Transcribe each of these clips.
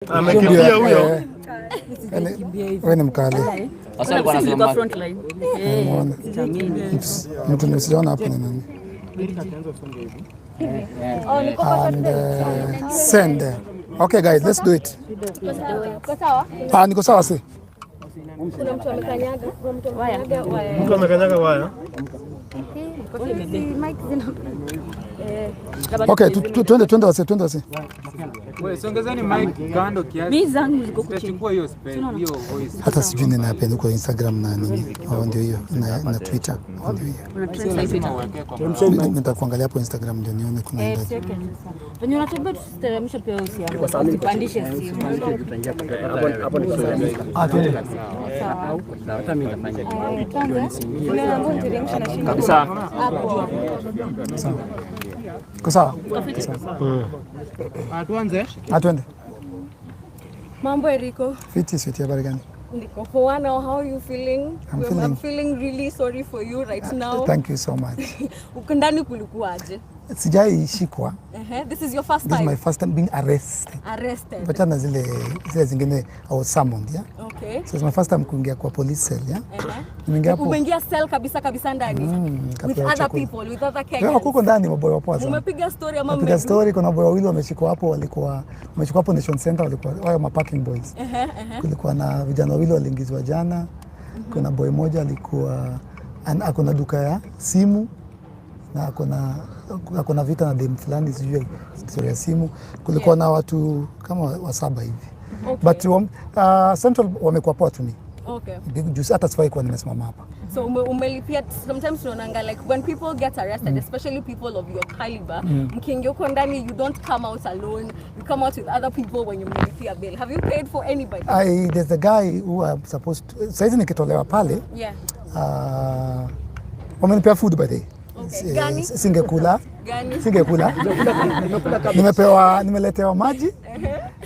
Amekimbia huyo. Wewe ni mkali. Sasa alikuwa anasema front line. Mtu nisiona hapo ni nani? And send. Okay guys, let's do it. Niko sawa si? Kuna mtu amekanyaga, Mtu amekanyaga waya. Okay, twende wase. Wewe songezeni mic kando kiasi. Mimi zangu ziko chini. Hiyo space, hiyo voice. Hata sijui nina napenda kwa Instagram na nini. Ndio hiyo na Twitter. Ndio hiyo. Una trend Twitter. Nitakuangalia hapo Instagram ndio nione kuna nini. Venye unatembea tuteremsha pia usianze. Usipandishe simu. Hapo ni twende. Sawa. Hata mimi nitafanya. Kabisa. Sawa. Kwa sawa? Twende. Mambo Eriko. Fiti habari gani? Ndiko poa. Now how are you feeling? I'm feeling really sorry for you right now. Thank you so much. Uko ndani kulikuaje? Sijaishikwa. This is your first time? This is my first time being arrested. But na zile zingine I was summoned, yeah? Okay. So it's my first time kuingia kwa police cell, yeah? Nimeingia hapo. Umeingia cell kabisa ndani? With other people, with other Kenyans? Kwa kuko ndani maboy wapo sana. Umepiga story ama umepiga story? Kuna boy wawili wameshikwa hapo, wameshikwa hapo Nation Center, walikuwa wao ma parking boys. Kulikuwa na vijana wawili waliingizwa jana. Kuna boy moja alikuwa akona duka ya simu na akona vita na dem fulani sijui story ya simu. Kulikuwa na watu kama wasaba hivi. But Central wamekuwa poa tu mimi. Okay. Just hata sifai kwa nimesimama hapa. So umelipia sometimes tunaonanga like when people get arrested, especially people of your caliber, mkiingia huko ndani you don't come out alone, you come out with other people when you melipia bail. Have you paid for anybody? There's a guy who I'm supposed to, saizi nikitolewa pale. Yeah. Wamenipea food by the way. Gani? Singekula. Nimeletewa maji,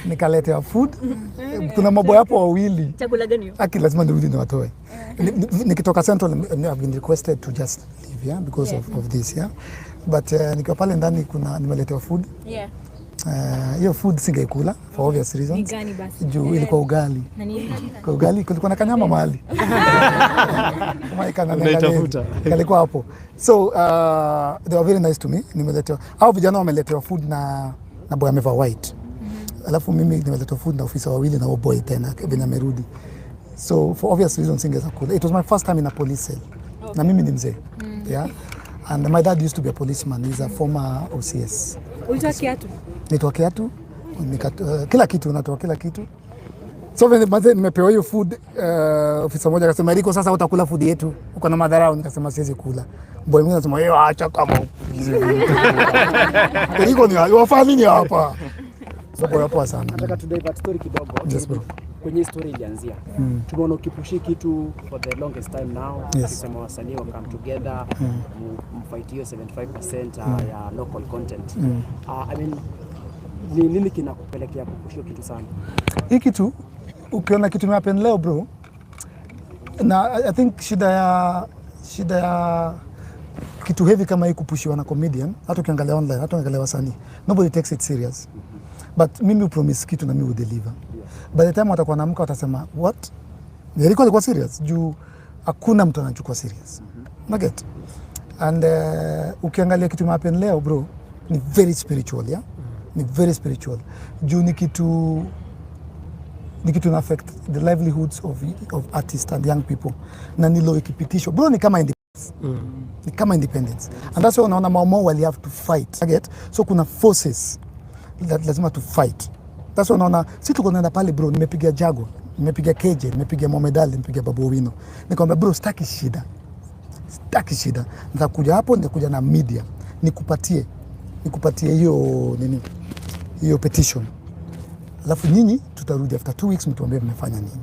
nikaletewa food. Kuna maboy hapo wawili. Chakula gani? Lazima nirudi niwatoe. Nikitoka Central I've been requested to just leave, yeah, because of this, yeah. But nikiwa pale ndani nimeletewa food. Yeah. Hiyo food singekula for obvious reasons. Ni gani basi? Juu ilikuwa ugali. Na nini? Kwa ugali kulikuwa na kanyama mahali. Kama Unaitafuta. Kalikuwa hapo. So they were very nice to me. Nimeletewa. Hao vijana wameletewa food na boy amevaa white. Alafu mimi nimeletewa food na ofisa wawili na boy tena Kevin amerudi. So for obvious reasons singeweza kula. It was my first time in a police cell. Na mimi ni mzee. Yeah. And my dad used to be a policeman. He's a former OCS. Ulitoa kiatu? Nitoa kiatu, kila kitu, natoa kila kitu. So when nimepewa hiyo food, ofisa mmoja akasema Eriko, sasa utakula food yetu, uko na madharau. Nikasema siwezi kula. Boy mwingine anasema yeye acha kama Eriko ni wafanya nini hapa? So boy hapo sana. Nataka to divert story kidogo. Yes bro. Kwenye story ilianzia. Tumeona ukipushi kitu for the longest time now. Ukisema wasanii wa come together, mfight hiyo 75% ya local content. I mean nini kinakupelekea kupushi kitu sana? Hii kitu ukiona kitu imehappen leo bro. Na I think shida ya kitu heavy kama hii kupushiwa na comedian, hata ukiangalia online, hata ukiangalia wasanii, nobody takes it serious. But mimi upromise kitu na mimi udeliver. By the time watakuwa naamka watasema what? Eriko alikuwa serious juu hakuna mtu anachukua serious. Naget. And ukiangalia kitu imehappen leo bro, ni very spiritual, yeah? Ni very spiritual. Juu ni kitu na affect the livelihoods of artists and young people. Na nilo ikipitishwa. Bro, ni kama independence. Ni kama independence. And that's why unaona Mamo wali have to fight. Naget. So kuna forces that lazima to fight. That's why unaona si tuko naenda pale bro, nimepiga Jago, nimepiga KJ, nimepiga Mohamed Ali, nimepiga Babu Owino. Nikamwambia bro, sitaki shida. Nitakuja hapo, nitakuja na media. Nikupatie hiyo petition. Alafu nyinyi tutarudi after 2 weeks mtuambie mmefanya nini.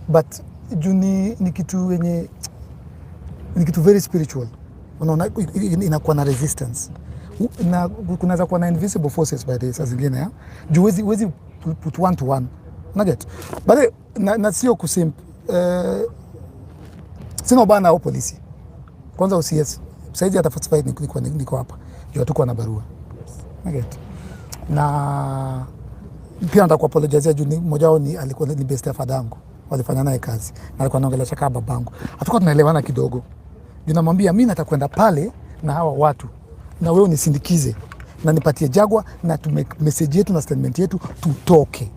But ni kitu yenye ni kitu very spiritual. Unaona inakuwa na resistance. Na kunaweza kuwa na invisible forces by the saa zingine, ya juu wezi put one to one. Naget. But na sio kusimp sina bana au polisi. Kwanza OCS saizi hata first fight niko hapa. Juu tuko na barua. Naget. Na Pia nataka kuapologize juu mmoja wao ni alikuwa ni best ya fadangu. Walifanya naye kazi. Na alikuwa anaongelesha kama babangu. Hatakuwa tunaelewana kidogo. Ninamwambia mimi natakwenda pale na hawa watu. Na wewe unisindikize. Na nipatie Jagwa na message yetu na statement yetu tutoke.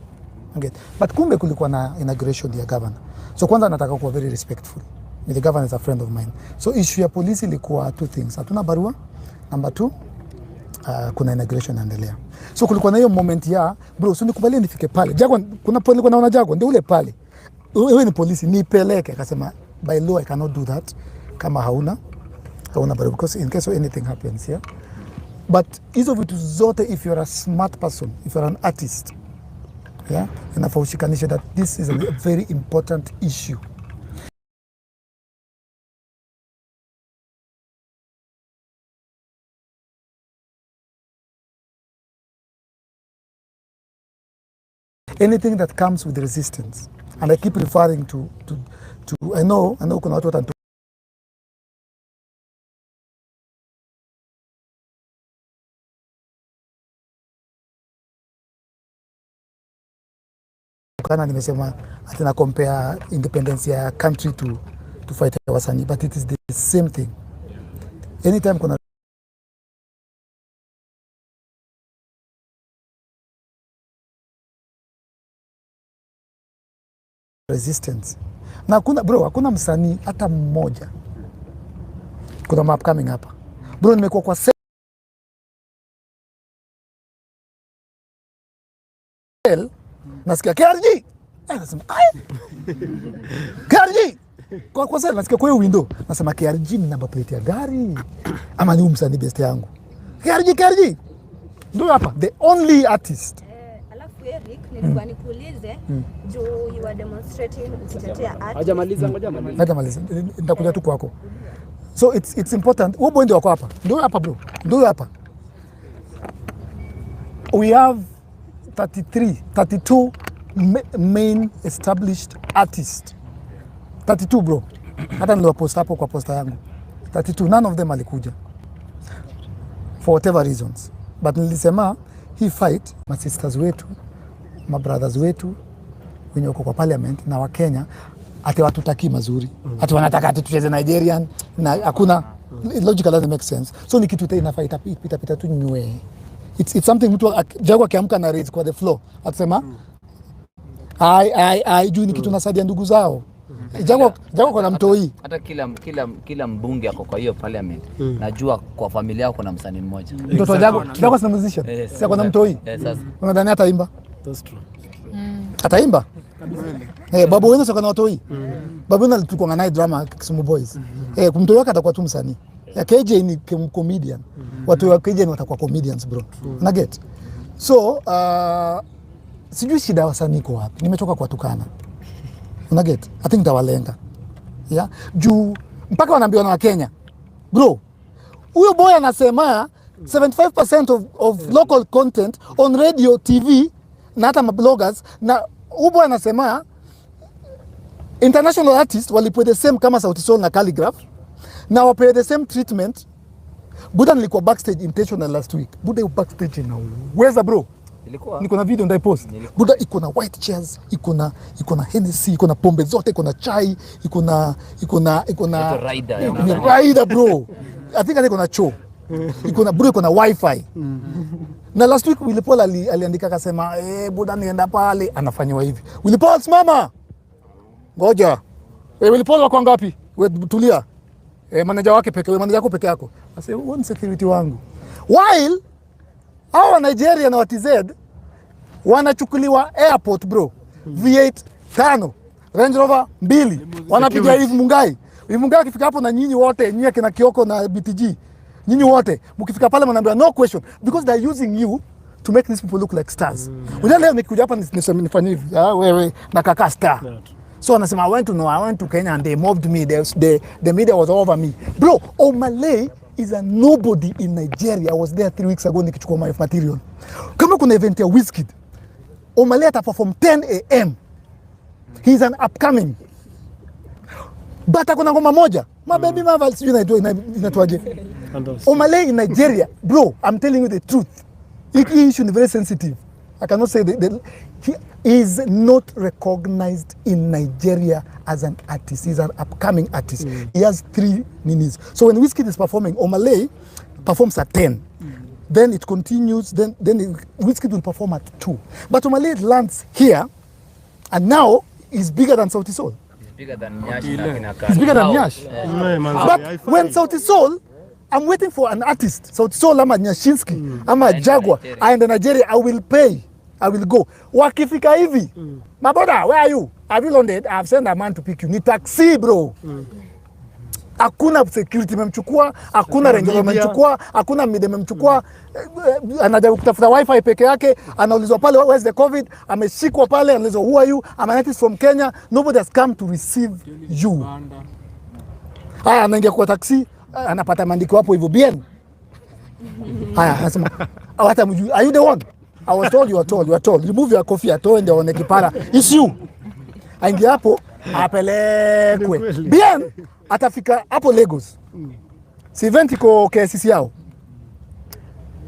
But kumbe kulikuwa na inauguration ya governor. So kwanza nataka kuwa very respectful. The governor is a friend of mine. So issue ya polisi ilikuwa two things. Hatuna barua. Number 2, kuna inauguration inaendelea. So kulikuwa na hiyo moment ya bro, so nikubalie nifike pale. Jagwa kuna polisi kuna naona Jagwa ndio ule pale. Wewe ni polisi nipeleke, akasema by law I cannot do that kama hauna barua because in case of anything happens here. But hizo vitu zote, if you're a smart person, if you're an artist, yeah, inafaa ushikanishe that this is a very important issue. Anything that comes with resistance, and I keep referring to I know kuna watu watatu kana nimesema ati na compare independence ya country to fight wasanii, but it is the same thing. Anytime kuna resistance na hakuna msanii hata mmoja. Kuna map coming hapa bro, nimekuwa kwa sel nasikia KRG nasema KRG kwa sel nasikia kwa window nasema KRG ni number plate ya gari ama ni msanii best yangu KRG ndio hapa the only artist. Eric, nilikuwa nikuulize juu you were demonstrating ukitetea art. Hajamaliza. Nitakuja tu kwako. So it's important. Wewe ndio wako hapa. Ndio hapa bro. Ndio hapa. We have 32 main established artists. 32 bro. Hata niliwapost hapo kwa posta yangu. 32, none of them alikuja. For whatever reasons. But nilisema hii fight my sisters wetu, my brothers wetu wenye wako kwa parliament na wa Kenya ati watutaki mazuri. Ati wanataka ati tucheze Nigerian na hakuna logical doesn't make sense. So ni kitu inafaa itapita tu nywe. It's something mtu Jagwa akiamka na raise kwa the floor. Atasema juu ni kitu nasaidia ndugu zao. Jagwa kuna mtoi. Hata kila mbunge ako kwa hiyo parliament. Najua kwa familia yao kuna msanii mmoja. Mtoto Jagwa si musician. Si kuna mtoi. Sasa unadhani ataimba? That's true. Ataimba? Babu wenu sio na watoi. Babu wenu alikuwa naye drama Kisumu Boys. Kumtoi wake atakuwa tu msanii. KJ ni comedian. Watu wa KJ watakuwa comedians bro. Una get? So sijui shida wasanii kwa wapi. Nimechoka kuwatukana. Una get? I think tawalenga. Yeah? Juu mpaka wanaambiwa na Kenya. Bro, huyo boy anasema 75% of local content on radio, TV na hata bloggers, na huyo boy anasema international artists walipewa the same kama Sauti Sol na Calligraph na wapewa the same treatment. Buda nilikuwa backstage intentional last week. Buda yu backstage na uweza bro. Niko na video ndai post. Buda iko na white chairs, iko na Hennessy, iko na pombe zote, iko na chai, iko na rider bro. I think iko na choo. Iko na wifi. Na last week Willy Paul aliandika akasema buda nienda pale anafanywa hivi. Willy Paul simama. Ngoja. Willy Paul wako ngapi? Wewe tulia. Manager wako peke yako. Asa wewe ni security wangu. While hao Nigeria na TZ wanachukuliwa airport bro. V8 5, Range Rover 2. Wanapiga hivi Mungai. Hivi Mungai akifika hapo na nyinyi wote, nyinyi kina Kioko na BTG. Nyinyi wote mkifika pale mnaambia no question because they are using you to make these people look like stars. Unajua leo nikikuja hapa nifanye hivi. Wewe na kaka star. So anasema I went to Kenya and they mobbed me. The media was over me. Bro, Malay is a nobody in Nigeria. I was there 3 weeks ago nikichukua my material. Kama kuna event ya Wizkid, Malay ata perform 10 a.m. He's an upcoming. But akona ngoma moja. Mababy Marvel sijui inatuaje. Malay in Nigeria, bro, I'm telling you the truth. Hii issue ni very sensitive. I cannot say he is not recognized in Nigeria as an artist. He's an upcoming artist. He has 3 minis. So when Wizkid is performing, Omalay performs at 10. Then it continues, then Wizkid will perform at 2. But Omalay lands here, and now he's bigger than Sauti Sol. He's bigger than Nyash. He's bigger than Nyash. But when Sauti Sol, I'm waiting for an artist. Sauti Sol, ama Nyashinsky, ama Jaguar, and in Nigeria, I will pay. I will go. Wakifika hivi. My brother, where are you? Have you landed? I've sent a man to pick you. Ni taxi, bro. Hakuna security memchukua, hakuna ranger memchukua, hakuna mide memchukua. Anajaribu kutafuta wifi peke yake, anaulizwa pale where's the covid, ameshikwa pale, anaulizwa who are you? I'm an artist from Kenya. Nobody has come to receive you. Haya, anaingia kwa taxi, anapata maandiko hapo hivyo bien. Haya, anasema, are you the one? I was told, you are told. Remove your coffee at all, ndio one kipara. It's you. Aingia hapo, apelekwe. Bien, atafika hapo Lagos. Si event iko KCC yao.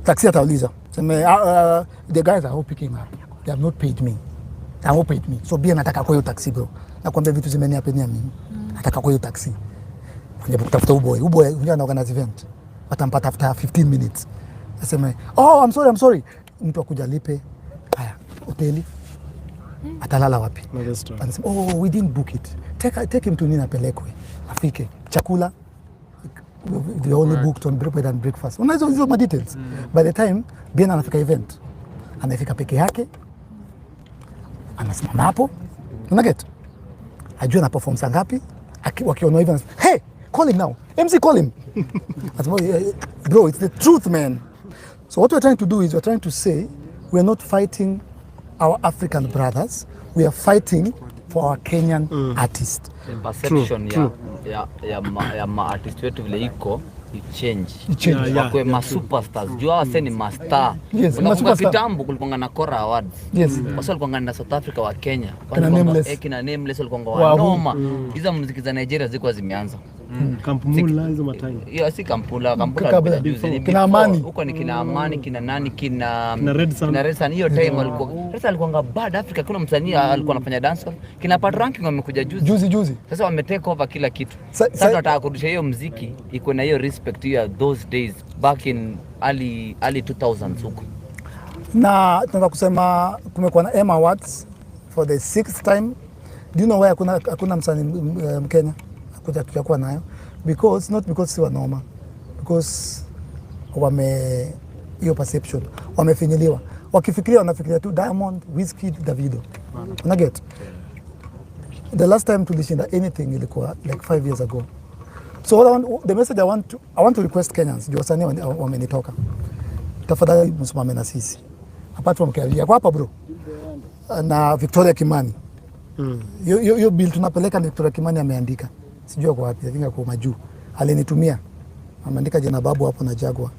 Taxi atauliza. Sema, the guys are all picking up. They have not paid me. They have not paid me. So bien ataka kwa hiyo taxi, bro. Nakwambia vitu zimeniapenia mimi. Ataka kwa hiyo taxi. Ndio kutafuta uboy unja na organize event. Atampata after 15 minutes. Asema, oh, I'm sorry. Mtu akuja lipe. Haya, hoteli. Atalala wapi? Anasema, oh, we didn't book it. Take him to Nina pelekwe. Afike. Chakula. They only booked on bread and breakfast. Unaweza hizo ma details. By the time Bien anafika event, anafika peke yake. Anasimama hapo. Unaget? Ajua na perform saa ngapi? Wakiona event. Hey, call him now. MC, call him. Asema, bro, it's the truth, man. So what we're trying to do is we're trying to say we're not fighting our African brothers. We are fighting for our Kenyan artists. The perception ya ma-artist wetu vile iko change. Wakwe ma-superstars. Jua wase ni ma-star. Yes, unakumbuka kitambo kulikuwa na Kora Awards. Yes. Wase walikuwa na South Africa wa Kenya. Kina Nameless. Kina Nameless walikuwa wa noma. Hizo muziki za Nigeria zilikuwa zimeanza. Kampumula hizo matime. Hiyo si kampula kina Amani. Huko ni kina Amani, kina nani, kina Red Sun. Hiyo time walikuwa. Sasa alikuwa bad Africa, kuna msanii alikuwa anafanya dancehall. Kina Pat Ranking wamekuja juzi. Sasa wame take over kila kitu. Sasa tunataka kurudisha hiyo muziki iko na hiyo respect ya those days back in early 2000s huko. Na tunataka kusema kumekuwa na Emma Awards for the 6th time. Do you know why hakuna msanii Mkenya tutakuwa nayo? Not because si wanoma, because hiyo perception wamefinyiliwa. Wakifikiria wanafikiria tu Diamond, Wizkid, Davido. Unaget? The last time tulishinda anything ilikuwa like 5 years ago. So the message I want to request Kenyans, juu wasanii wamenitoka. Tafadhali msimame na sisi. Apart from Kenya, kwa hapa bro. Na Victoria Kimani. Hiyo bill tunapeleka Victoria Kimani ameandika. Sijua kwa wapi, lakini kwa majuu. Alinitumia. Ameandika jina babu hapo na Jaguar.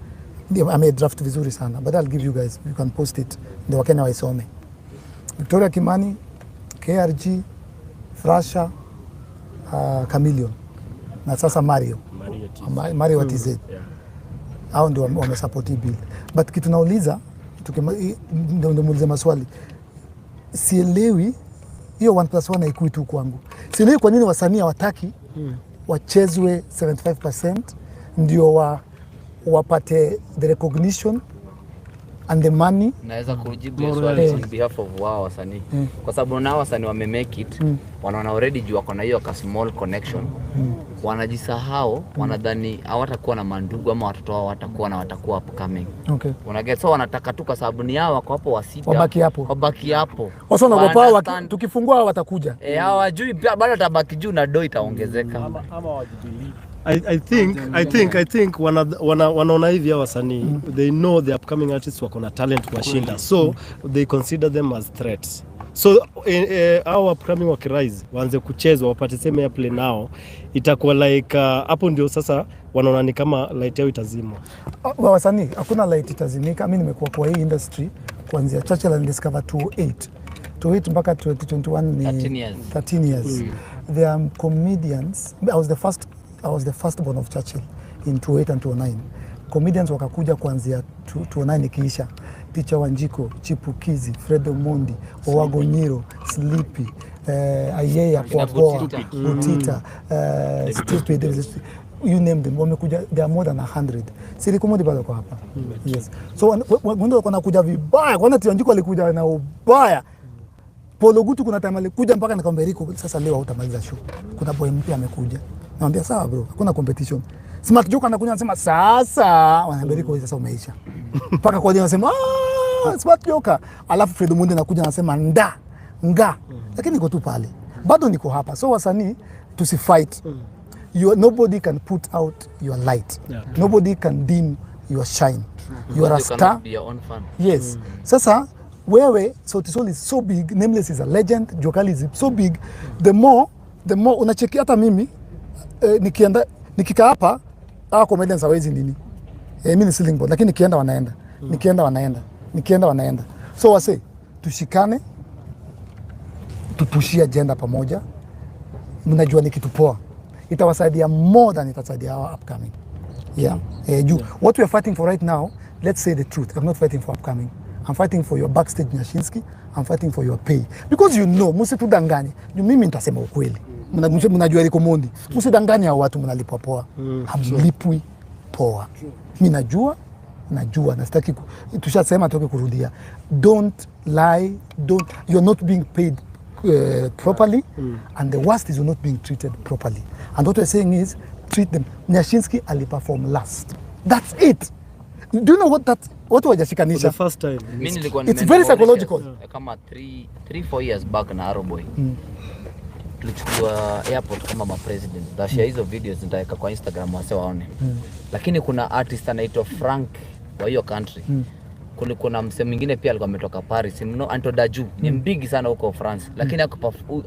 Ndio amedraft vizuri sana. But I'll give you guys, you can post it. Ndio Wakenya waisome. Victoria Kimani, KRG, Frasha, Chameleon. Na sasa Mario wa TZ. Hao ndio wamesupport bill. But kitu nauliza, ndio muulize maswali. Sielewi hiyo 1+1 haikui tu kwangu. Sielewi kwa nini wasanii hawataki wachezwe 75% ndio wapate the recognition and the money. Naweza kujibu hiyo swali on behalf of wao wasanii. Kwa sababu nao wasanii wamemake it, wanaona already juu wako na hiyo ka small connection. Wanajisahau, wanadhani hawatakuwa na mandugu ama watoto wao watakuwa upcoming. Okay. Unaget, so wanataka tu kwa sababu ni hao wako hapo wasita. Wabaki hapo. Wasa wanagopa tukifungua watakuja. Hawajui bado tabaki juu na doi itaongezeka. Ama wajibili. I think wanaona hivi hawa wasanii, they know the upcoming artists wako na talent kuwashinda, so they consider them as threats. So our upcoming wakirise waanze kuchezwa wapate same airplay nao, itakuwa like hapo ndio sasa wanaona ni kama light yao itazimwa. Wasanii hakuna light itazimika. Mimi nimekuwa kwa hii industry kuanzia Churchill and Discover 2008 mpaka 2021 ni 13 years. There are comedians. I was the first born of Churchill in 2008 and 2009. Comedians wakakuja kuanzia 2009 ikiisha. Ticha Wanjiko, Chipukizi, Fred Omondi, Owagonyiro, Sleepy, Ayeya, Kwapoa, Utita, Stupid, you name them, wamekuja, there are more than 100. Silikumodi bado kwa hapa. Yes. So wando wanakuja vibaya, kwanza Tiwanjiko alikuja na ubaya. Polo Gutu kuna time alikuja mpaka nikamwambia Riko, sasa leo hautamaliza show. Kuna boy mpya amekuja. Namwambia sawa bro, hakuna competition. Smart Joker anakuja anasema sasa, wanaambia Riko sasa umeisha. Mpaka kwa anasema Smart Joker. Alafu Fred Omondi anakuja anasema nga. Lakini niko tu pale. Bado niko hapa. So wasanii tusifight. Nobody can put out your light. Yeah. Nobody can dim your shine. You are a star. Be your own fan. Yes. Sasa wewe Sauti Sol is so big, Nameless is a legend, Jokali is so big. The more unacheki hata mimi nikikaa hapa comedians hawezi nini. Mimi ni ceiling board lakini nikienda wanaenda. So wase tushikane, tupushie agenda pamoja. Mnajua ni kitu poa. Itawasaidia more than itasaidia our upcoming. Yeah. What we are fighting for right now, let's say the truth. I'm not fighting for upcoming. I'm fighting for your backstage Nyashinski. I'm fighting for your pay. Because msitudanganye. Mimi nitasema ukweli. Mnajua liko Omondi. Msidanganye hao watu mnalipwa poa. Hamlipwi poa. Mimi najua na sitaki tushasema toke kurudia. Don't lie, you're not being paid properly, and the worst is you're not being treated properly. And what we're saying is treat them. Nyashinski aliperform last. That's it. Do you know what wajashikanisha? The first time. It's very psychological. Kama 3-4 years back na Aroboy. Tulichukua airport kama president. Dashia hizo videos nitaweka kwa Instagram wase waone. Lakini kuna artist anaitwa Frank wa hiyo country. Kulikuwa na msemo mwingine pia alikuwa ametoka Paris, Anto Daju, ni mbigi sana huko France, lakini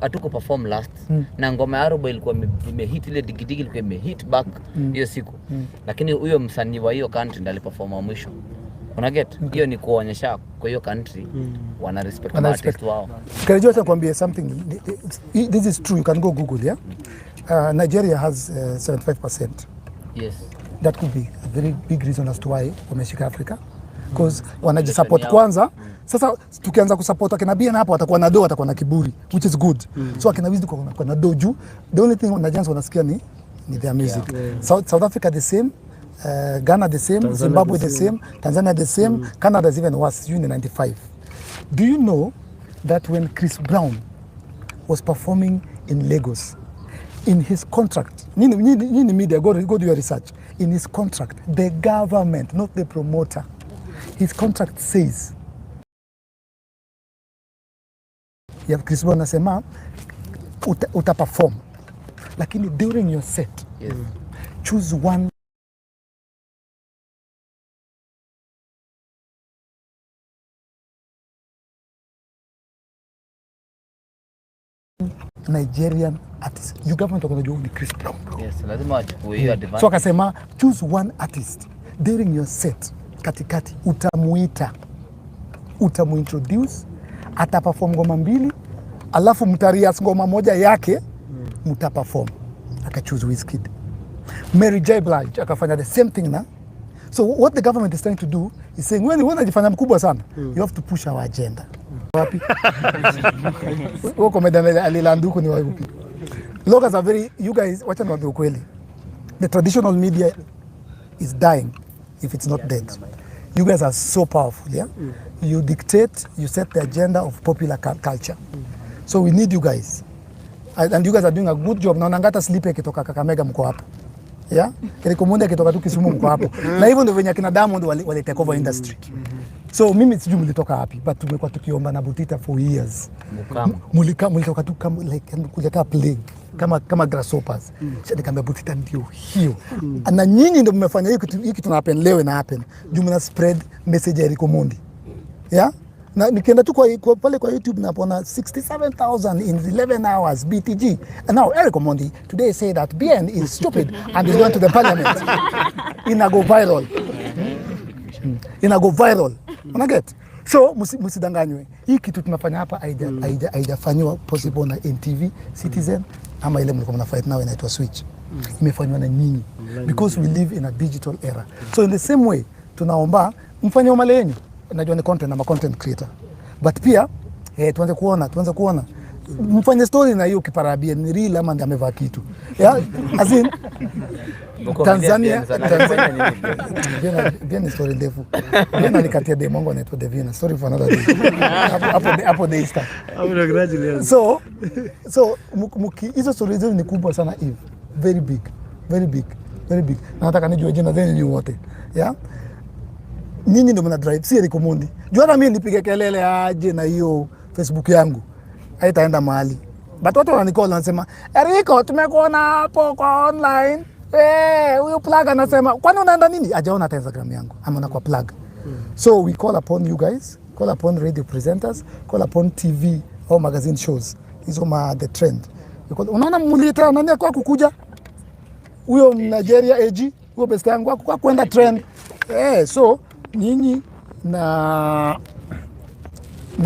hatuko perform last. Na ngoma ya Arobo ilikuwa imehit ile digidigi, ilikuwa imehit back hiyo siku. Lakini huyo msanii wa hiyo country ndiye aliperform mwisho. Una get? Hiyo ni kuonyesha kwa hiyo country wana respect artist wao. Can I just kwambia something? This is true, you can go Google, yeah? Nigeria has 75%. Yes. That could be a very big reason as to why wameshika Africa. Because wanajisupport kwanza. Sasa tukianza kusupport akina Bia na hapo watakuwa na do, watakuwa na kiburi, which is good. So akina Wiz kwa na do juu. The only thing Nigerians wanasikia ni their music. South Africa the same, Ghana the same, Tanzania Zimbabwe the same, Tanzania the same, Canada is even worse, in 95. Do you know that when Chris Brown was performing in Lagos, in his contract, nini media, go do your research. In his contract, the government, not the promoter, his contract says, Chris Brown anasema utaperform, lakini during your set, choose one Nigerian artist. You government wanajua ni Chris Brown. Yes, lazima wachukue hiyo advantage. So akasema choose one artist during your set, katikati utamuintroduce, ataperform ngoma 2, alafu mtarias ngoma moja yake, mtaperform. Akachoose Wizkid. Mary J. Blige akafanya the same thing na. So what the government is trying to do is saying when unajifanya mkubwa sana, you have to push our agenda. Wapi? Wako medana alilanduko ni wapi? Locals are very, you guys, wacha niwaambie ukweli. The traditional media is dying if it's not dead. You guys are so powerful, yeah? You dictate, you set the agenda of popular culture. So we need you guys. And you guys are doing a good job. Naona ngata Sleepy akitoka Kakamega mko hapo. Yeah? Eriko Omondi akitoka tu Kisumu mko hapo. Na hivyo ndio venye kina Diamond wali take over industry. So mimi sijui mlitoka wapi, but tumekuwa tukiomba na Butita for years. Mulitoka tu kama like kuleta plague kama grasshoppers. Sasa nikamwambia Butita ndio hiyo. Na nyinyi ndio mmefanya hiki tuna happen leo na happen. Juu mna spread message ya Eriko Omondi. Yeah? Na nikienda tu kwa pale kwa YouTube napona 67,000 in 11 hours BTG. And now Eriko Omondi today say that BN is stupid and is going to the parliament. Ina go viral. Unaget? So msidanganywe. Hii kitu tunafanya hapa haijafanywa possible na NTV, Citizen ama ile mlikuwa mnafight nao inaitwa Switch. Imefanywa na nyinyi because we live in a digital era. So in the same way tunaomba mfanye umale yenu. najua ni content na content creator. But pia tuanze kuona mfanye story na hiyo kiparabia ni real ama ndio amevaa kitu. Yeah, as in Tanzania bien story ndefu. Bien alikatia demo wangu anaitwa Devina. Sorry for another day. Hapo day start. Congratulations. So hizo stories ni kubwa sana hivi. Very big. Na nataka nijue jina zenu ni wote. Yeah? Nyinyi ndio mna drive, si Eric Omondi. Jua mimi nipige kelele aje na hiyo Facebook yangu. Haitaenda mahali. But watu wananicall wanasema, "Erico, tumekuona hapo kwa online." Huyo plug anasema, "Kwani unaenda nini?" Hajaona hata Instagram yangu. Ama kwa plug. So we call upon you guys, call upon radio presenters, call upon TV or magazine shows. Hizo the trend. Unaona mulita nani kwa kukuja? Huyo Nigeria AG, huyo best yangu kwa kwenda trend. So nyinyi na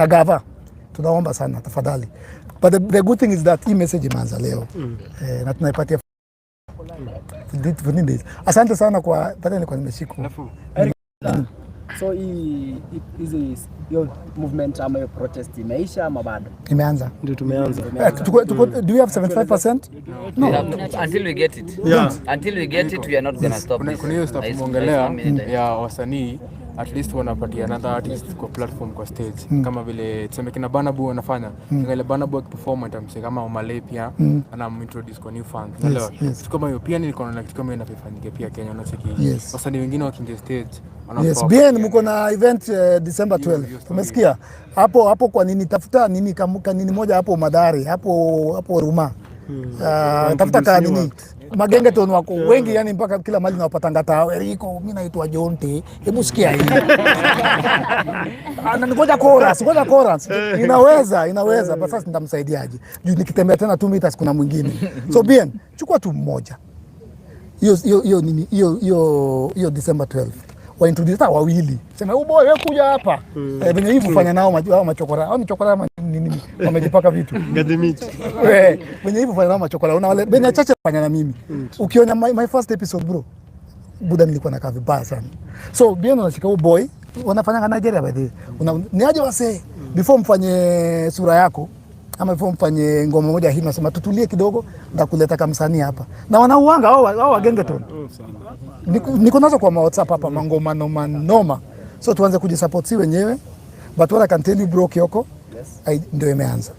gava tunaomba sana tafadhali. But the good thing is that hii message imeanza leo. Na tunaipatia asante sana kwa pale nilikuwa nimeshikwa. So hiyo movement ama hiyo protest imeisha ama bado? Imeanza. Ndio tumeanza. Do we have 75%? No. Until we get it. Yeah. Until we get it, we are not going to stop. Kuna hiyo stuff muongelea ya wasanii at least wanapatia another artist kwa platform kwa stage kama vile tuseme kina Banabu wanafanya ile Banabu perform atamsema kama Omale pia anamintroduce kwa new fans unaelewa kama hiyo pia nilikuwa na kitu kama hiyo inafanyika pia Kenya unacheki wasanii wengine wakinje stage bien mko na event December 12 umesikia hapo kwa nini tafuta nini kamuka nini moja hapo Madari hapo Ruma tafuta ka nini magenge ton wako wengi yani mpaka kila mali nawapata ngata Erico mimi naitwa Jonte hebu sikia hii ngoja chorus inaweza basi sasa nitamsaidiaje juu nikitembea tena 2 meters kuna mwingine so bien chukua tu mmoja hiyo December 12 wa introduce wawili sema boy wewe kuja hapa venye hivi fanya nao machokora au michokora nini wamejipaka vitu gadimiti venye hivi fanya nao machokora una wale benya chache fanya na mimi ukiona my first episode bro buda nilikuwa nakaa vibaya sana so bien unashika boy wanafanya Nigeria by the ni aje wase before mfanye sura yako ama before mfanye ngoma moja hii nasema tutulie kidogo ndakuleta kama msanii hapa na wanauanga wao wagenge tu niko nazo kwa WhatsApp hapa mangoma noma so tuanze kujisupport si wenyewe but what I can tell you bro Kioko ndio imeanza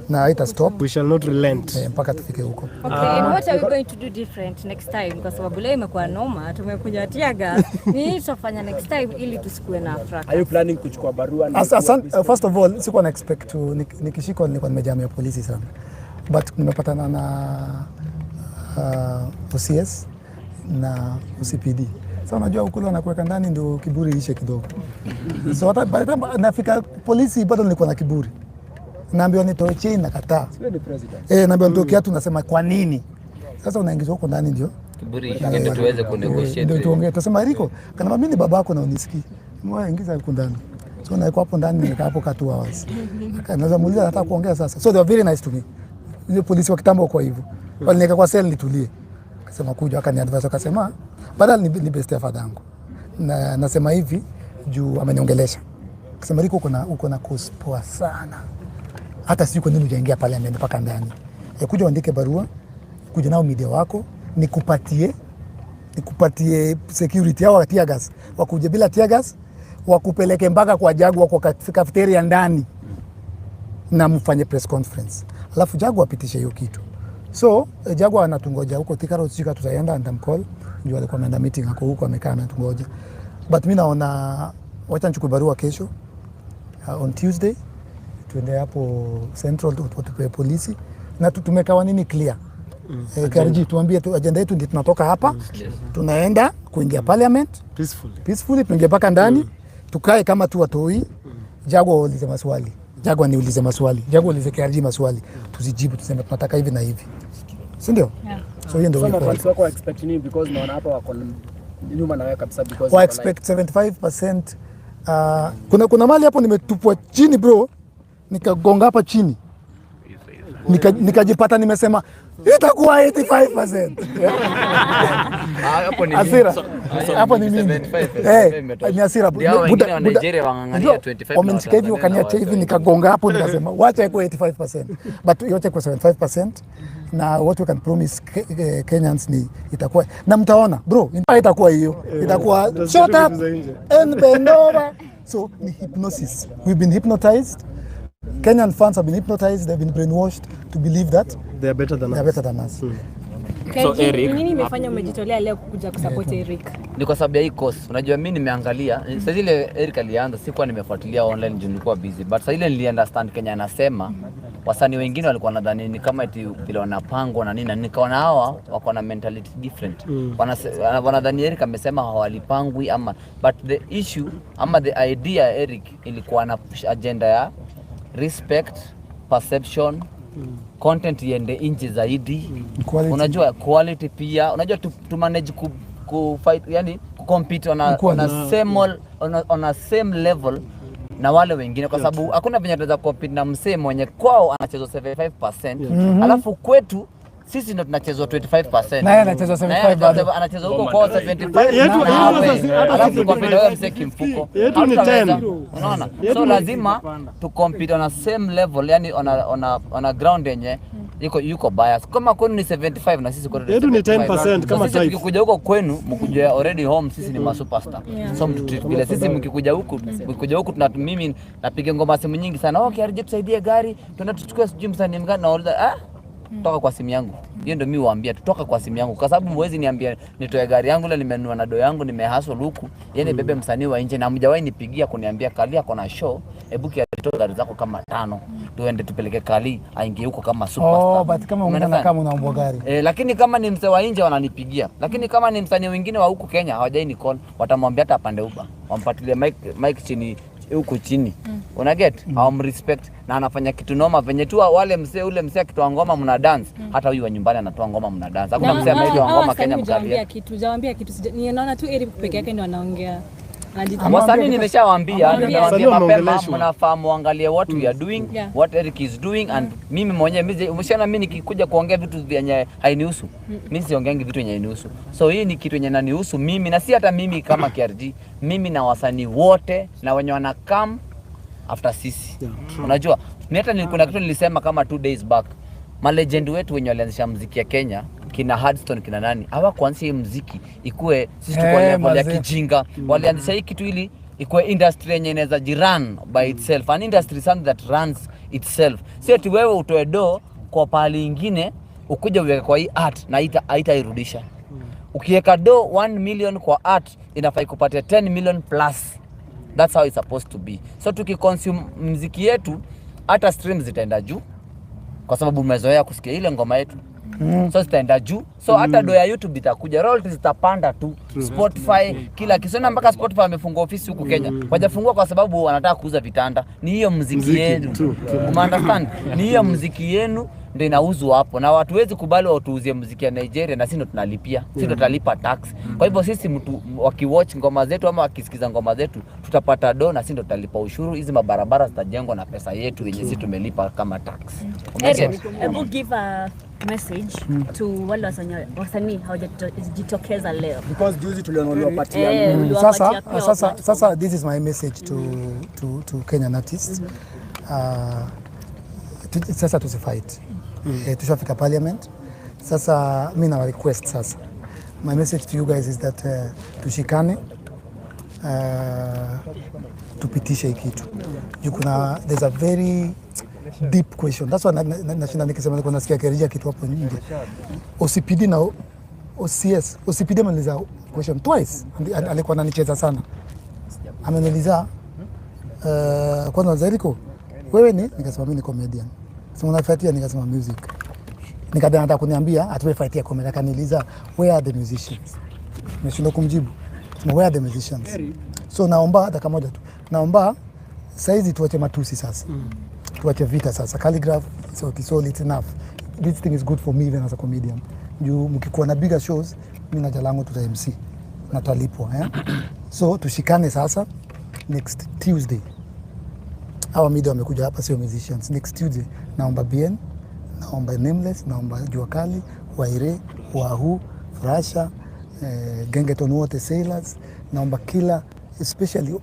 na haita stop we shall not relent mpaka tufike huko. Okay, and what are we going to do different next time kwa sababu leo imekuwa noma tumekuja tiaga nini tutafanya next time ili tusikue na fraka. Are you planning kuchukua barua first of all sikuwa na expect to nikishikwa nilikuwa nimejamia polisi sana but nimepatana na OCS na OCPD. Sasa unajua ukula na kuweka ndani ndio kiburi ishe kidogo. So hata by the time nafika polisi bado nilikuwa na kiburi. Naambiwa nitoe chain na kataa. Siwe ni president. Naambiwa nitoe kiatu nasema kwa nini? Sasa unaingizwa huko ndani ndio. Kiburi ndio tuweze kunegotiate. Ndio tuongee. Tusema Eriko, kama mimi ni babako na unisikii. Mwa ingiza huko ndani. So na hapo ndani nikaa hapo 2 hours. Akaanza muuliza nataka kuongea sasa. So they were very nice to me. Ile polisi wa kitambo kwa hivyo. Waliniweka kwa cell nitulie. Akasema kuja akaniadvise akasema badala ni best ya fadangu. Na nasema hivi juu ameniongelesha. Akasema Eriko uko na course poa sana. Hata siku nini ujaingia pale mpaka ndani. Kuja uandike barua, kuja nao media wako, nikupatie security au tear gas. Wakuje bila tear gas, wakupeleke mpaka kwa Jagwa kwa cafeteria ndani. Na mfanye press conference. Alafu Jagwa apitishe hiyo kitu. So Jagwa anatungoja huko Thika Road sika tutaenda ndamcall. Ndio alikuwa ameenda meeting hapo huko amekaa anatungoja. But mimi naona wacha nichukue barua kesho on Tuesday. Tuende hapo Central tupe polisi na tumekawa nini clear. KRG tuambie tu agenda yetu ndio tunatoka hapa. Tunaenda kuingia parliament peacefully tuingie paka ndani. Tukae kama tu watoi. Jagwa ulize maswali. Jagwa niulize maswali. Jagwa ulize KRG maswali. Tuzijibu tuseme tunataka hivi na hivi. Si ndio? Yeah. So hiyo ndio watu wako expect nini because naona hapa wako nyuma na wewe kabisa because wa expect 75%. Kuna mali hapo nimetupwa chini bro. Nikagonga hapa chini. Nikajipata nimesema itakuwa 85%. Hapo ni Asira. Hapo ni mimi. Ni hasira. Buda Nigeria wangangania 25. Wamenishika hivi wakaniacha hivi nikagonga hapo nikasema wacha iko 85%. But yote kwa 75%. Na what we can promise Kenyans ni itakuwa na mtaona bro, itakuwa hiyo. Itakuwa shut up and bend over. So ni hypnosis. We've been hypnotized. Kenyan fans have been hypnotized. They've been brainwashed to believe that they are better than us. So Eric, nini imefanya umejitolea leo kuja kusupport Eric? Ni kwa sababu ya hii course. Unajua mimi nimeangalia sasa ile Eric alianza, sikuwa nimefuatilia online juu nilikuwa busy. But sasa ile niliunderstand Kenya anasema wasanii wengine walikuwa nadhani ni kama eti vile wanapangwa na nini, na nikaona hawa wako na mentality different. Wanadhani Eric amesema hawalipangwi ama, but the issue ama the idea Eric ilikuwa na push agenda ya respect, perception, content iende inchi zaidi, unajua quality pia, unajua to manage ku fight, yani compete on a same level na wale wengine, kwa sababu hakuna venye tunaweza compete na msee mwenye kwao anachezwa 75%, alafu kwetu sisi ndo tunachezwa 25%. Naye anachezwa 75 bado. Anachezwa huko kwa 75. Alafu compete wewe msee kimfuko. Yetu ni 10. Unaona? So lazima to compete on a same level, yani on a ground yenye yuko bias. Kama kwenu ni 75 na sisi kwenu yetu ni 10% kama type. Mkikuja huko kwenu mkikuja already home, sisi ni masuperstar. So mtutreat bila sisi, mkikuja huku mimi napiga ngoma simu nyingi sana. Okay, RJ tusaidie gari, tunaenda tuchukue sijui msanii mgani, nauliza toka kwa simu yangu. Hiyo ndio mimi huambia tutoka kwa simu yangu, kwa sababu mwezi niambia nitoe gari yangu ile nimenunua na do yangu nimehustle huku, yeye bebe msanii wa nje na mjawahi nipigia kuniambia Kali ako na show, hebu kiatoa gari zako kama 5 tuende tupeleke Kali aingie huko kama superstar. But kama unaenda kama unaomba gari. Lakini kama ni msanii wa nje wananipigia. Lakini kama ni msanii wengine wa huku Kenya hawajai ni call, watamwambia hata apande Uber, wampatilie mic chini huku chini. Una get? Respect na anafanya kitu noma venye tu wale ule msee akitoa ngoma mna dance, hata huyu wa nyumbani anatoa ngoma mna dance. Hakuna msee anayetoa ngoma Kenya mkalia. Jawaambia kitu. Ninaona tu Eric peke yake ndio anaongea. Wasanii nimeshawaambia mapema, mnafahamu angalia what we are doing, what Eric is doing, and mimi mwenyewe umeshaona mimi nikikuja kuongea vitu vyenye hainihusu. Mimi siongeangi vitu vyenye hainihusu. So hii ni kitu yenye inanihusu mimi, na si hata mimi kama KRG, mimi na wasanii wote na wenye wana come after sisi. Unajua, ni hata kuna kitu nilisema kama 2 days back. Malegend wetu wenye walianzisha muziki ya Kenya, kina Hardstone kina nani, hawakuanzisha hii muziki ikue sisi tuko level ya kijinga. Walianzisha hii kitu ili ikue industry yenye inaweza jirun by itself, an industry something that runs itself. Sio eti wewe utoe do kwa pahali nyingine ukuje uweke kwa hii art na haitairudisha. Ukiweka do 1 million kwa art inafai kupata 10 million plus. That's how it's supposed to be. So tukiconsume muziki yetu hata streams zitaenda juu, kwa sababu umezoea kusikia ile ngoma yetu. So zitaenda juu. So hata do ya YouTube itakuja, royalties zitapanda tu. Spotify kila kisona, mpaka Spotify amefungua ofisi huku Kenya. Wajafungua kwa sababu wanataka kuuza vitanda. Ni hiyo muziki yenu. Understand? Ni hiyo muziki yenu ndio inauzwa hapo, na watu wezi kubali watuuzie muziki ya Nigeria na sisi ndo tunalipia. Sisi ndo tunalipa tax. Kwa hivyo sisi mtu wakiwatch ngoma zetu ama wakisikiza ngoma zetu tutapata do na sisi ndo tutalipa ushuru. Hizi mabarabara zitajengwa na pesa yetu yenye sisi tumelipa kama tax. Hebu give a message to wale wasanii hawajitokeza leo, because juzi tuliona patia. Sasa this is my message to Kenyan artists. Sasa tusifight. Tushafika parliament. Sasa mimi na request sasa. My message to you guys is that tushikane, tupitishe kitu. There's a very deep question. That's why nashinda nikisema niko nasikia kerejea kitu hapo nje. OCPD na OCS. OCPD ameniuliza question twice. Alikuwa ananicheza sana. Ameniuliza kwanza Zeriko, wewe ni? Nikasema mimi ni comedian. Sema unafuatia? Nikasema music. Nikadana hata kuniambia atuwe fight ya comedy. Akaniuliza where are the musicians? Nimeshindwa kumjibu. Sema where are the musicians? So naomba hata kama moja tu. Naomba saizi tuache matusi sasa. Tuache vita sasa. Calligraph, so it's enough. This thing is good for me even as a comedian. Juu mkikuwa na bigger shows, mimi na jalango tuta MC na tutalipwa, So tushikane sasa next Tuesday. Hawa media wamekuja hapa, sio musicians. Next Tuesday naomba BN, naomba Nameless, naomba Jua Kali, Waire, Wahu, Frasha, Gengeton wote sailors, naomba kila especially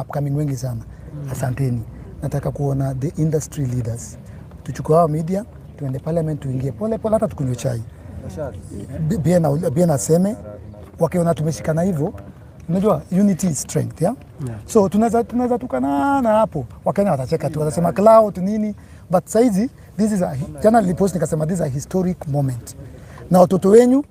upcoming wengi sana. Asanteni. Nataka kuona the industry leaders. Tuchukue hao media, tuende parliament, tuingie pole pole, hata tukunywe chai. Bien aseme wakiona tumeshikana hivyo, unajua unity is strength, yeah? So tunaweza tukana na hapo. Wakenya watacheka tu, watasema cloud nini, but saizi this is jana nilipost nikasema this is a historic moment. Na watoto wenyu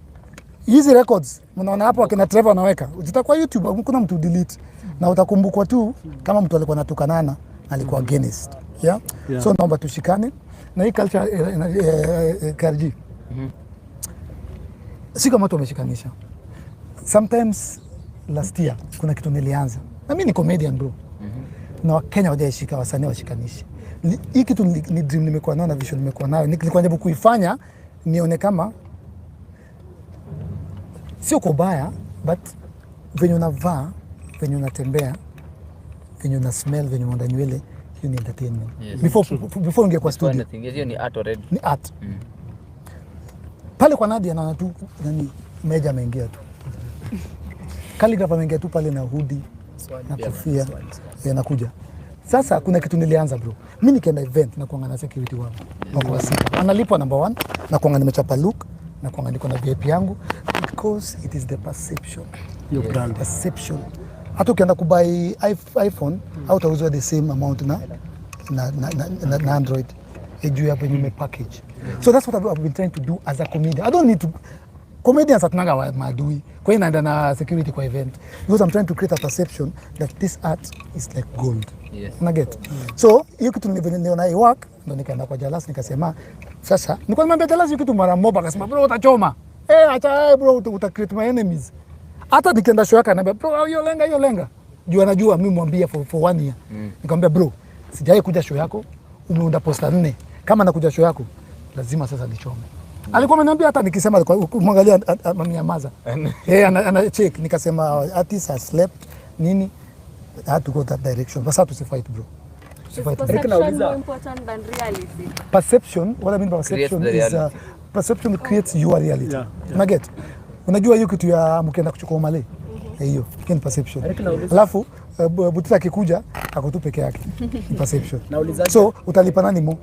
hizi records mnaona hapo akina Trevor anaweka, zitakuwa YouTube, hakuna mtu delete. Na utakumbukwa tu kama mtu alikuwa anatukanana, alikuwa against. Yeah? So naomba tushikane na hii culture KRG. Si kama watu wameshikanisha. Sometimes last year kuna kitu nilianza. Na mimi ni comedian bro. Na Wakenya wajashika, wasanii washikanishe. Hii kitu ni dream nimekuwa nayo na vision nimekuwa nayo. Nilikuwa najaribu kuifanya nione kama sio kubaya, but venye unavaa, venye unatembea, venye una smell, venye unaenda nywele, hiyo ni entertainment. Before unge kwa studio. Hiyo ni art already. Ni art. Pale kwa Nadia naona tu nani Meja ameingia tu. Calligraph ameingia tu pale na hoodie na kofia yanakuja. Sasa kuna kitu nilianza bro. Mimi nikaenda event na kuangana security wangu. Wako sita. Analipwa number 1 na kuangana nimechapa look na kuangana niko na VIP yangu because it is the perception. Your brand perception. Hata ukienda kubuy iPhone au utauzwa the same amount na Android. Juu hapo ni package. So that's what I've been trying to do as a comedian. I don't need to comedians atnanga maadui. Kwa hiyo naenda na security kwa event. Because I'm trying to create a perception that this art is like gold. Yes. Unaget? So, hiyo kitu niliona hii work, ndo nikaenda kwa Jalas nikasema, sasa, nilikuwa nimwambia Jalas hiyo kitu mara moja akasema, bro utachoma. Acha bro uta create my enemies. Hata nikienda show yake ananiambia, bro hiyo lenga. Juu anajua mimi mwambia for 1 year. Nikamwambia bro, sijawahi kuja show yako, umeunda poster 4. Kama nakuja show yako, lazima sasa nichome. Alikuwa ameniambia hata nikisema mwangalia mamiamaza. Ana check nikasema artists are slept nini. I had to go that direction. But how to fight bro? Perception more important than reality. Perception, what I mean by perception is perception creates your reality. Unaget? Unajua hiyo kitu ya mkienda kuchukua mali. Hiyo ni perception. Alafu Butita akikuja akotu peke yake. Ni perception. So utalipa nani mo?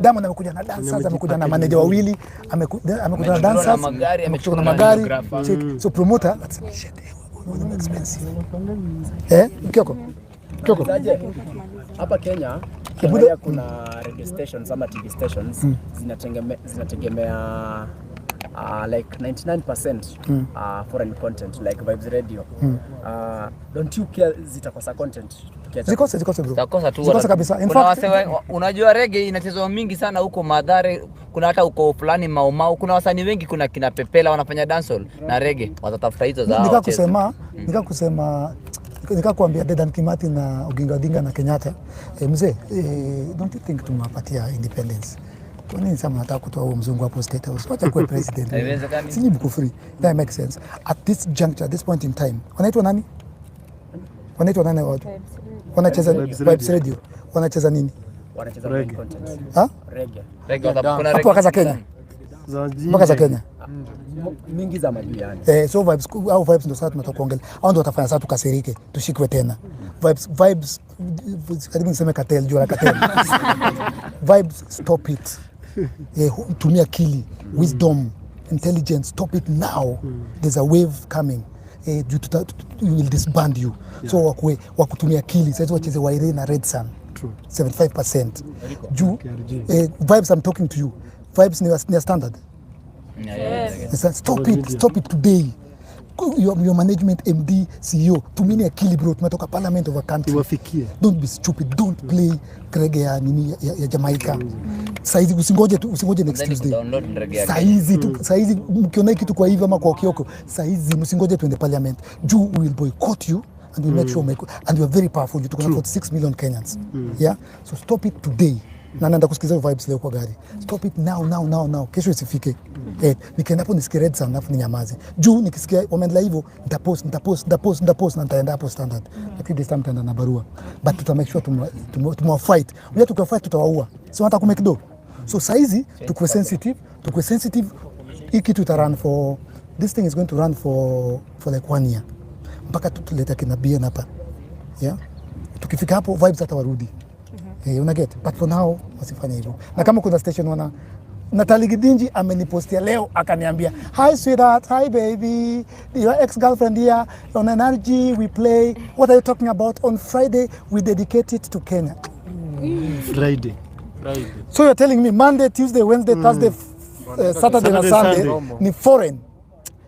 Diamond amekuja na dancers, amekuja na manager wawili, amekuja na dancers, amekuja na magari. So promoter, that's shit. Expensive. Kyoko. Hapa Kenya Kenya kuna radio stations ama TV stations zinategemea like 99% foreign content like Vibes Radio. Don't you care zitakosa content? Zikosa bro. Zikosa kabisa. In fact, unajua reggae inachezwa mingi sana huko Madhare, kuna hata huko fulani Mau, kuna wasanii wengi, kuna kina Pepela wanafanya dancehall na reggae, watatafuta hizo zao. Nikakuambia Dedan Kimathi na Oginga Odinga na Kenyatta, mzee, don't you think tumewapatia independence? Kwa nini sasa mnataka kutoa huo mzungu hapo State House? Wacha kuwe president. Siji mko free. That makes sense. At this juncture, at this point in time. Wanaitwa nani watu? Wanacheza Vibes Radio. Wanacheza nini? Wanacheza content. Reggae. Hapo wakaza Kenya. Mpaka za Kenya. Mingi za majuu yani. So vibes ndio sasa tunataka kuongelea. Hao ndio watafanya sasa tukasirike, tushikwe tena. Vibes karibu niseme cartel, jua cartel. Vibes, stop it. Tumia akili, wisdom, intelligence, stop it now. There's a wave coming. We will disband you. So wakutumia akili, sasa wacheze Waire na Red Sun. True. 75%. Vibes, I'm talking to you. Vibes ni standard. Stop it today. Your management, MD, CEO, tumini akili bro, tumetoka parliament of a country. Wafikie. Don't be stupid, don't play reggae ya Jamaica. Saizi usingoje next Tuesday. Saizi mkiona kitu kwa hivi ama kwa Kioko, saizi msingoje tuende parliament. We will boycott you and we make sure and you are very powerful. You took 46 million Kenyans. Yeah? So stop it today. Na naenda kusikiza Vibes leo kwa gari. Stop it now. Kesho isifike. Nikienda hapo nisikie Red Sun alafu ninyamaze. Nikisikia wameendelea hivyo nitapost na nitaenda hapo standard. Lakini this time tutaenda na barua. But tuta make sure tumewafight. Unajua tukiwafight tutawaua. So hata kumake do. So saizi tukue sensitive. hii kitu ita run for, this thing is going to run for like 1 year. Mpaka tutuleta kina BN hapa. Yeah. Tukifika hapo vibes hata warudi. Una get? But for now wasifanye hivyo. Na kama kuna station Natali Gidinji amenipostia leo akaniambia, "Hi sweetheart, hi baby. Your ex-girlfriend here on Energy we play. What are you talking about? On Friday we dedicate it to Kenya." Friday. So you're telling me Monday, Tuesday, Wednesday, Thursday, Saturday and Sunday ni foreign.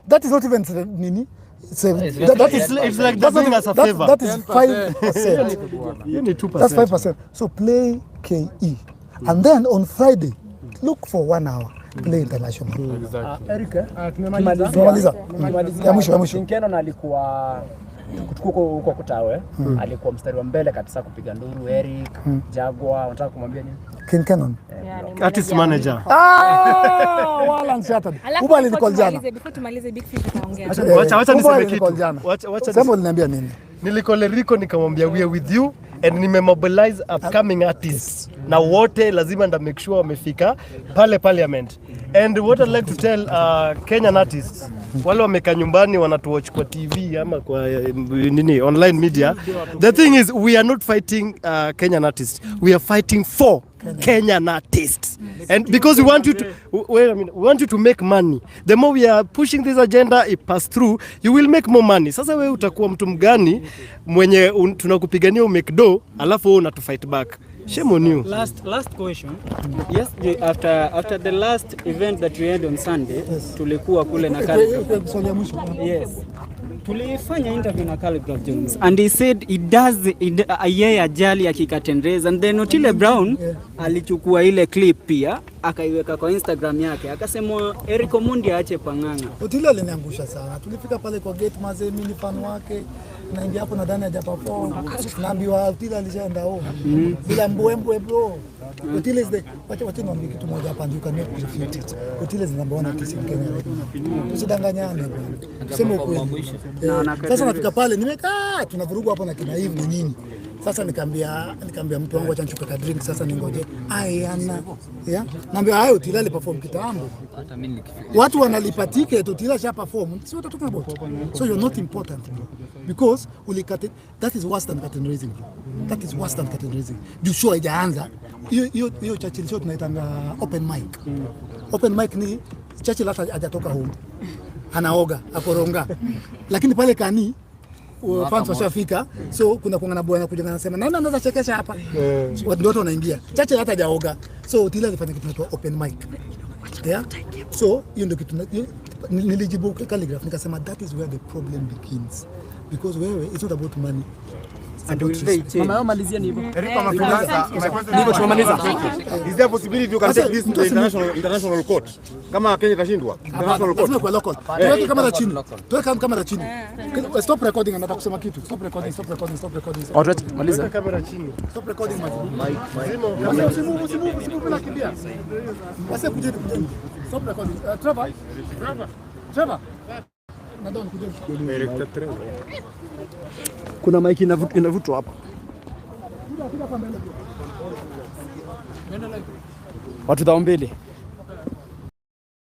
That is not even nini. It's like they're doing us a favor. That is 5%. You need 2%. That's 5%. So play KE. And then on Friday, look for 1 hour. Play international. Erika, tumemaliza. Ya mwisho. Kinkenon alikuwa huko Kutawe, alikuwa mstari wa mbele kabisa kupiga nduru. Eric, Jagwa, unataka kumwambia nini? Kinkenon. Artist manager. Wala nshatadi. Kuba alinicall jana. Before tumalize Big Fish ataongea. Wacha niseme kitu. Sema uliniambia nini? Nilikole Rico nikamwambia we are with you and nimemobilize upcoming artists. Na wote lazima nda make sure wamefika pale parliament. And what I'd like to tell Kenyan artists, wale wamekaa nyumbani wanatuwatch kwa TV ama kwa online media, the thing is we are not fighting Kenyan artists, we are fighting for Kenyan artists. And because we want you to we want you to make money. The more we are pushing this agenda, it pass through, you will make more money. Sasa wewe utakuwa mtu mgani mwenye tunakupigania umake do alafu wewe unatufight back? Shame on you. Last question. Yes, after the last event that we had on Sunday, tulikuwa kule na Calligraph. Yes. Tulifanya interview na Calligraph Jones and he said he does yeye ajali akikatendeza, and then Otile Brown alichukua ile clip pia akaiweka kwa Instagram yake akasema Eric Omondi aache panganga. Otile aliniangusha sana. Tulifika pale kwa gate mazee, mimi ni fan wake. Naingia hapo nadhani hajaperform. Naambiwa Otile alishaenda home. Bila mbwembwe bro. Otile is the wacha niambie kitu moja hapa ndio kaniwa refute it. Otile is number 1 artist in Kenya. Tusidanganyane bwana. Tuseme ukweli. Sasa nafika pale nimekaa tunavurugu hapo na kina hivi ni nini. Sasa nikamwambia mtu wangu acha nichukue ka drink sasa ningoje. Ayana. Yeah. Naambia hayo Otile aliperform kitambo. Hata mimi nikifika. Watu wanalipa ticket, Otile sha perform. See what I'm talking about? So you're not important bro. Because that is worse than curtain raising. That is worse than curtain raising. You show haijaanza. Hiyo Churchill show tunaitanga open mic. Open mic ni Churchill hata hajatoka home. Anaoga, akoronga. Lakini pale kani fans washafika, so kuna kuangana bwana kuja anasema naona anaweza chekesha hapa. Ndio watu wanaingia. Churchill hata hajaoga. So Otile alifanya kitu kinaitwa open mic. Yeah? So hiyo ndio kitu nilijibu Calligraph nikasema that is where the problem begins. Because wewe it's not about money. Mama yao malizia ni hivyo. Erika mafunza, ndio tumemaliza. Is there a possibility you can take this to the international court? Kama Kenya itashindwa, international court. Lazima kwa local. Tuweke kamera chini. Tuweke kamera chini. Stop recording, nataka kusema kitu. Stop recording. Alright, maliza. Tuweke kamera chini. Stop recording Mike. Usimu bila kimbia. Basi kujeni. Stop recording. Trevor. Nadon kujeni. Erika Trevor. Kuna mic inavutwa hapa. Watu 200.